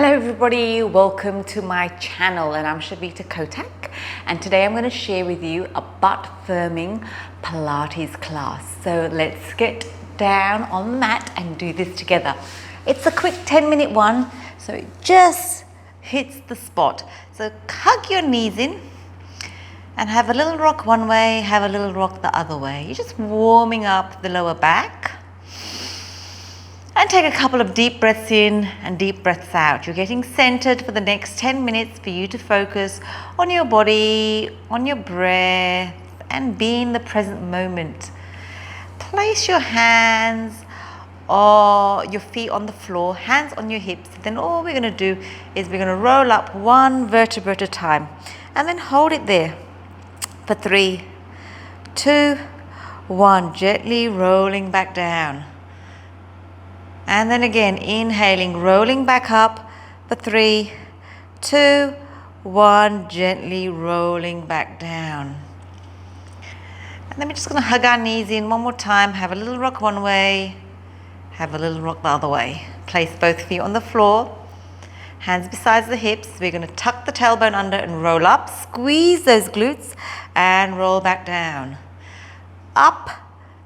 Hello everybody, welcome to my channel, and I'm Shavita Kotak, and today I'm going to share with you a butt firming Pilates class. So let's get down on the mat and do this together. It's a quick 10-minute one, so it just hits the spot. So hug your knees in and have a little rock one way, have a little rock the other way. You're just warming up the lower back. And take a couple of deep breaths in and deep breaths out. You're getting centered for the next 10 minutes for you to focus on your body, on your breath, and be in the present moment. Place your hands or your feet on the floor, hands on your hips. Then all we're going to do is we're going to roll up one vertebra at a time and then hold it there for 3, 2, 1. Gently rolling back down. And then again, inhaling, rolling back up for 3, 2, 1, gently rolling back down. And then we're just going to hug our knees in one more time, have a little rock one way, have a little rock the other way. Place both feet on the floor, hands beside the hips. We're going to tuck the tailbone under and roll up, squeeze those glutes and roll back down. Up,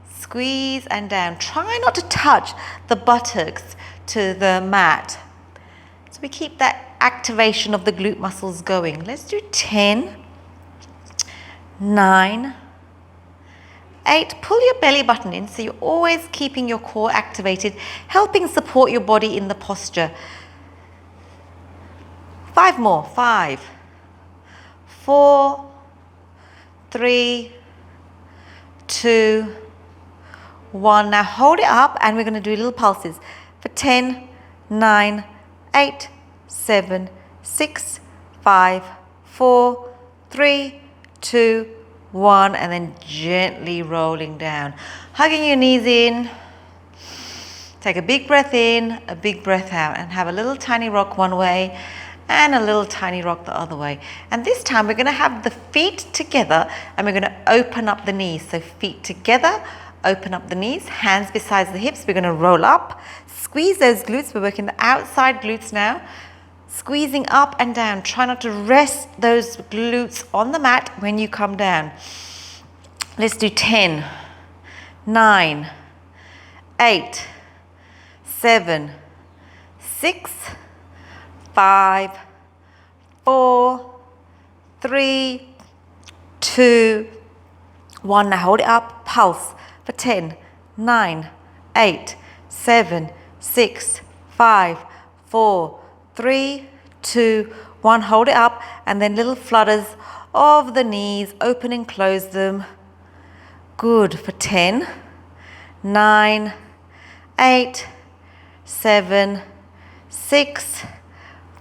squeeze and down. Try not to touch the buttocks to the mat. So we keep that activation of the glute muscles going. Let's do 10, 9, 8. Pull your belly button in so you're always keeping your core activated, helping support your body in the posture. 5 more. 5, 4, 3, 2, 1. Now hold it up and we're going to do little pulses for 10, 9, 8, 7, 6, 5, 4, 3, 2, 1, and then gently rolling down. Hugging your knees in. Take a big breath in, a big breath out, and have a little tiny rock one way and a little tiny rock the other way. And this time we're going to have the feet together and we're going to open up the knees. So feet together, open up the knees, hands beside the hips. We're going to roll up, squeeze those glutes. We're working the outside glutes now, squeezing up and down. Try not to rest those glutes on the mat when you come down. Let's do 10, 9, 8, 7, 6, 5, 4, 3, 2, 1. Now hold it up, pulse for 10, 9, 8, 7, 6, 5, 4, 3, 2, 1. Hold it up and then little flutters of the knees. Open and close them. Good. For 10, 9, 8, 7, 6,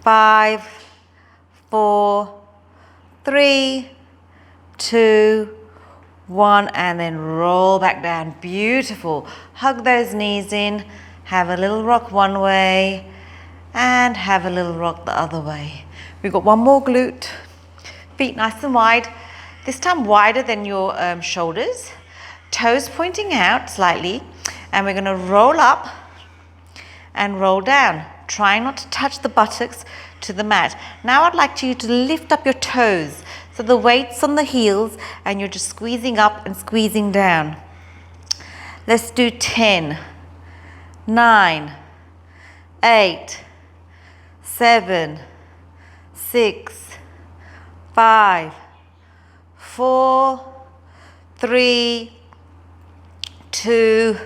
5, 4, 3, 2, 1, and then roll back down. Beautiful. Hug those knees in, have a little rock one way and have a little rock the other way. We've got one more glute. Feet nice and wide, this time wider than your shoulders, toes pointing out slightly, and we're going to roll up and roll down, trying not to touch the buttocks to the mat. Now I'd like you to lift up your toes. So the weight's on the heels and you're just squeezing up and squeezing down. Let's do 10, 9, 8, 7, 6, 5, 4, 3, 2,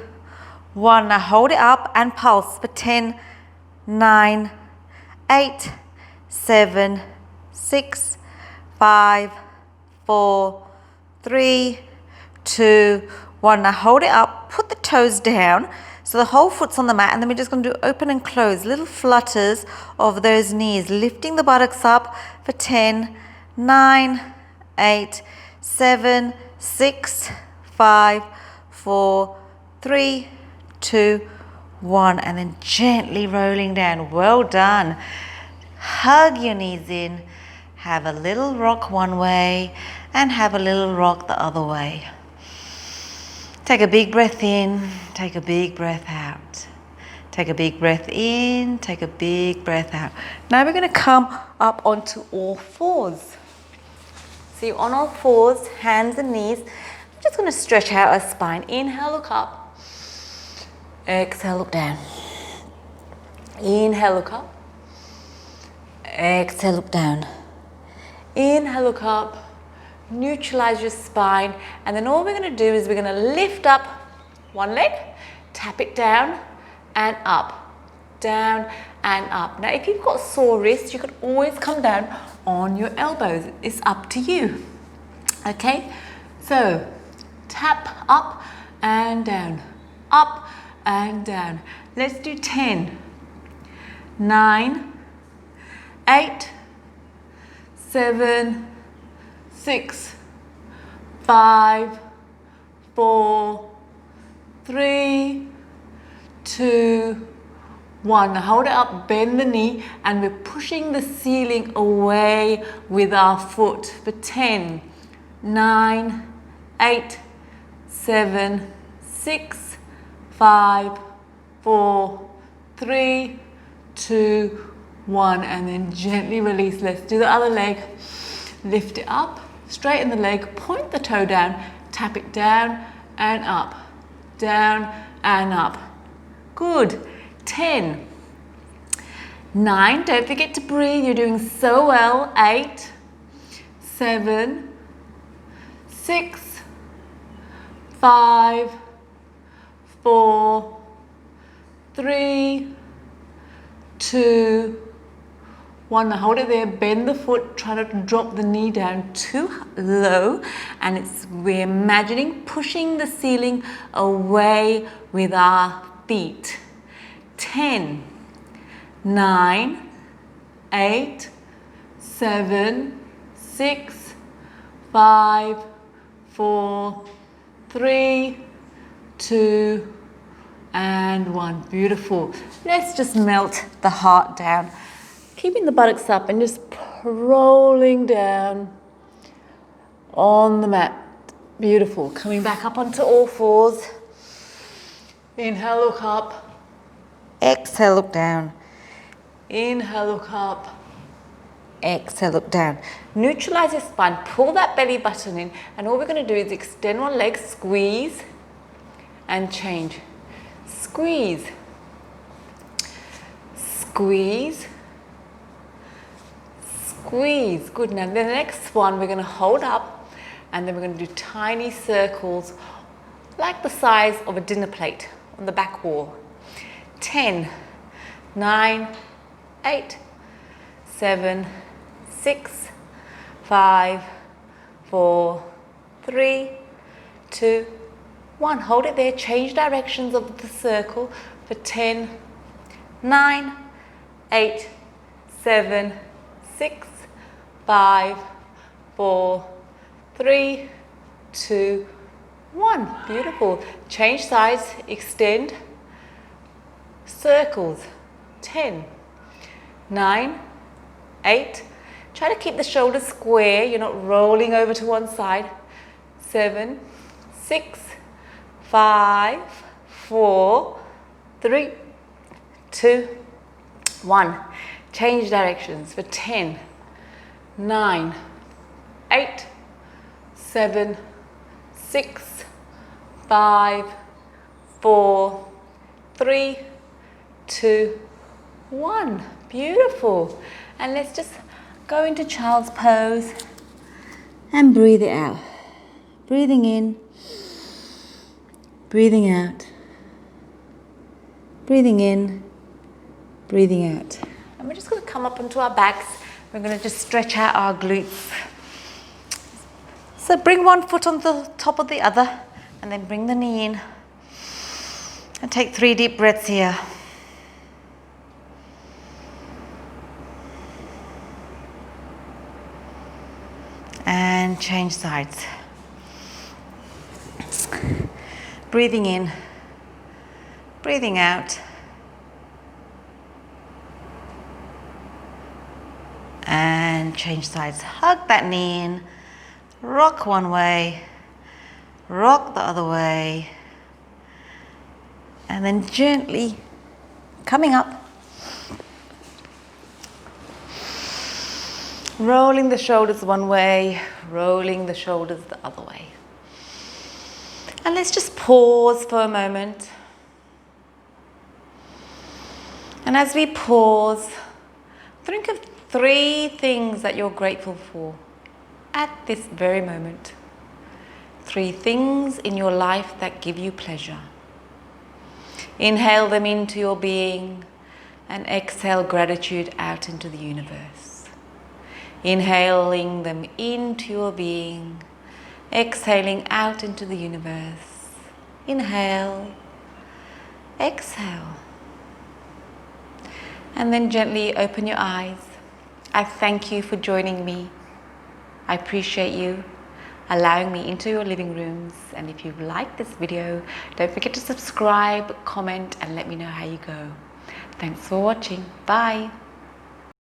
1. Now hold it up and pulse for 10, 9, 8, 7, 6, 5, 4, 3, 2, 1. Now hold it up, put the toes down so the whole foot's on the mat, and then we're just going to do open and close, little flutters of those knees, lifting the buttocks up for 10, 9, 8, 7, 6, 5, 4, 3, 2, 1, and then gently rolling down. Well done. Hug your knees in, have a little rock one way and have a little rock the other way. Take a big breath in, take a big breath out. Take a big breath in, take a big breath out. Now we're going to come up onto all fours. So you're on all fours, hands and knees. I'm just going to stretch out our spine. Inhale, look up. Exhale, look down. Inhale, look up. Exhale, look down. Inhale, look up. Neutralize your spine. And then all we're going to do is we're going to lift up one leg, tap it down and up, down and up. Now, if you've got sore wrists, you can always come down on your elbows. It's up to you. Okay, so tap up and down, up and down. Let's do 10, 9, 8, 7, 6, 5, 4, 3, 2, 1. Now hold it up, bend the knee, and we're pushing the ceiling away with our foot for 10, 9, 8, 7, 6, 5, 4, 3, 2, 1. And then gently release. Let's do the other leg. Lift it up, straighten the leg, point the toe down, tap it down and up, down and up. Good. 10, 9, don't forget to breathe, you're doing so well. 8, 7, 6, 5, 4, 3, 2, 1. Now hold it there, bend the foot, try not to drop the knee down too low, and we're imagining pushing the ceiling away with our feet. 10, 9, 8, 7, 6, 5, 4, 3, 2, and 1. Beautiful. Let's just melt the heart down. Keeping the buttocks up and just rolling down on the mat. Beautiful. Coming back up onto all fours. Inhale, look up. Exhale, look down. Inhale, look up. Exhale, look down. Neutralize your spine. Pull that belly button in. And all we're going to do is extend one leg, squeeze, and change. Squeeze. Squeeze. Squeeze. Good. Now the next one we're going to hold up, and then we're going to do tiny circles like the size of a dinner plate on the back wall. 10, 9, 8, 7, 6, 5, 4, 3, 2, 1. Hold it there. Change directions of the circle for 10, 9, 8, 7, 6, 5, 4, 3, 2, 1. Beautiful. Change sides, extend, circles. 10, 9, 8. Try to keep the shoulders square. You're not rolling over to one side. 7, 6, 5, 4, 3, 2, 1. Change directions for 10, 9, 8, 7, 6, 5, 4, 3, 2, 1. Beautiful. And let's just go into child's pose and breathe it out. Breathing in, breathing out, breathing in, breathing out. And we're just going to come up onto our backs. We're going to just stretch out our glutes. So bring one foot on the top of the other, and then bring the knee in. And take 3 deep breaths here. And change sides. Breathing in, breathing out. And change sides. Hug that knee in. Rock one way. Rock the other way. And then gently Coming up. Rolling the shoulders one way, rolling the shoulders the other way. And let's just pause for a moment. And as we pause, think of 3 things that you're grateful for at this very moment. 3 things in your life that give you pleasure. Inhale them into your being and exhale gratitude out into the universe. Inhaling them into your being, exhaling out into the universe. Inhale, exhale. And then gently open your eyes. I thank you for joining me. I appreciate you allowing me into your living rooms. And if you like this video, don't forget to subscribe, comment, and let me know how you go. Thanks for watching. Bye.